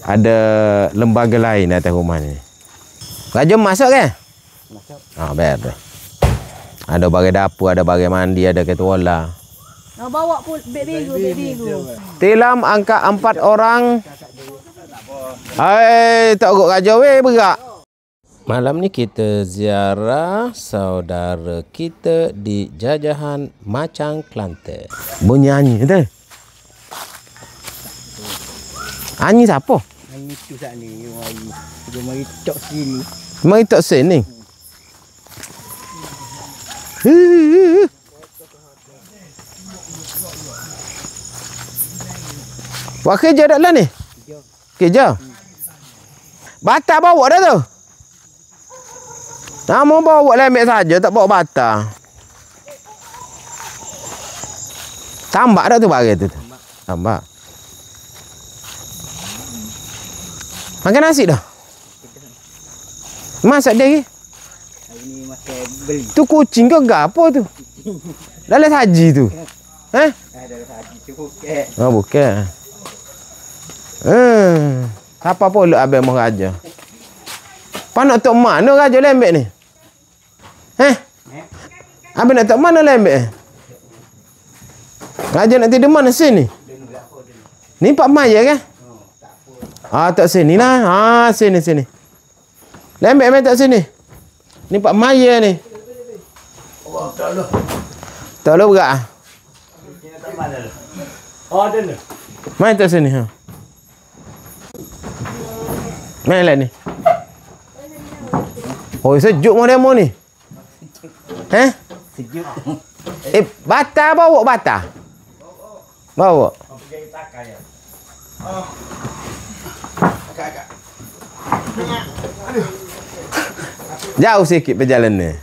ada lembaga lain atas rumah ni. Raja masuk ke? Masuk. Biar tu. Ada bagai dapur, ada bagai mandi, ada ketuala. Nak bawa pun beg biru. Tilam angkat 4 orang. Hai, tak urut raja weh berak. Malam ni kita ziarah saudara kita di Jajahan Macang, Kelantan. Bunyi anyi tu. Anyi siapa? Anyi tu sat ni, mari. Dia mari tok sini. Mari tok sini. Buat kerja dak lah ni? Kerja. Bata bawa dah tu. Nama bawa lembek saja, tak bawa bata. Tambak dah tu bagi tu. Tambak. Makan nasi dah? Masak dia lagi? Hari ni makan beli. Tu kucing ke gapo tu? Dalam saji tu. Ada saji tu bukan. Oh, bukan. Siapa pula abang mau raja? Pak nak tok mana raja lembek ni? Abang nak tok mana lembek? Raja nak tidur mana sini? Ni Pak Maya kan? Tak sini lah. Sini. Lembek main tak sini. Ni Pak Maya ni. Tak lo berak. Ada ni. Main tak sini. Main lah ni. Oh, sejuk mau demo ni. Sejuk. Bata bawa bata. Bawa. Jauh sikit perjalanan.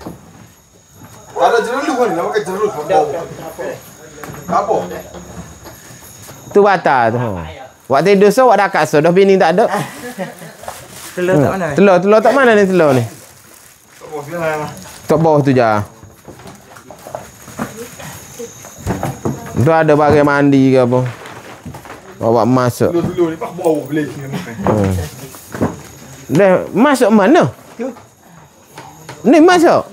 Ada jeruk ni, nak pakai jeruk. Apa? Tu bata tu. Waktu tidur so, awak dah kat so. Dah bini tak ada. Telur tak mana? Telur tak mana ni telur ni? Tak bawah tu je. Tu ada bagai mandi ke apa. Bawa masuk. Telur ni pak bau boleh sini makan. Dah masuk mana? Tu. Ni masuk.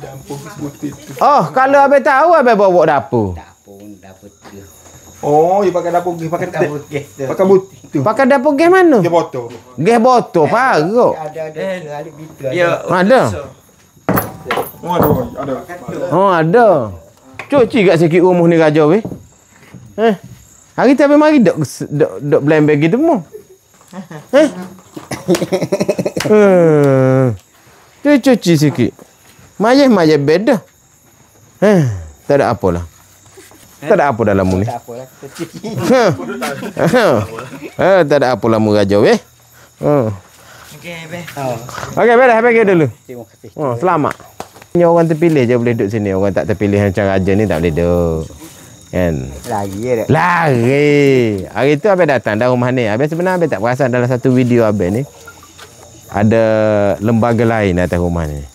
Dapur sebutit tu. Oh, kalau abang tahu abang bawa dapur. Dapur tu. Oh, dia pakai dapur gas, pakai Dapur gas tu. pakai butit tu. Pakai dapur gas mana? Dia botol. Gas botol paruk. Ada bitu. Ada. Ada. Oh, ada. Cuci kat sikit rumah ni raja weh. Hari tu abang mari dok blembek gitu mu. Cuci sikit. Mayat beda. Tak ada apalah. Tak ada apa dalam ni. Tak apalah. Tak ada apa lamu raja weh. Okey, beh. Okey, beres pergi dulu. Terima kasih. Selamat. Ni orang terpilih je boleh duduk sini. Orang tak terpilih macam raja ni tak boleh duduk. Kan? Lagi ya. Lari. Hari tu abang datang dah rumah ni. Abang sebenarnya abang tak perasan dalam satu video abang ni ada lembaga lain atas rumah ni.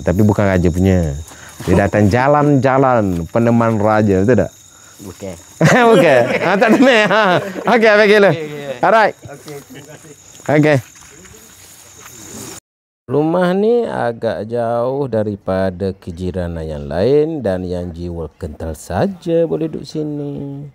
Tapi bukan raja punya. Dia datang jalan-jalan peneman raja, betul tak? Bukan. Bukan. Tak teman. Okey, abang kira. Alright. Okey, terima kasih. Okey. Rumah ni agak jauh daripada kejiranan yang lain dan yang jiwa kental saja boleh duduk sini.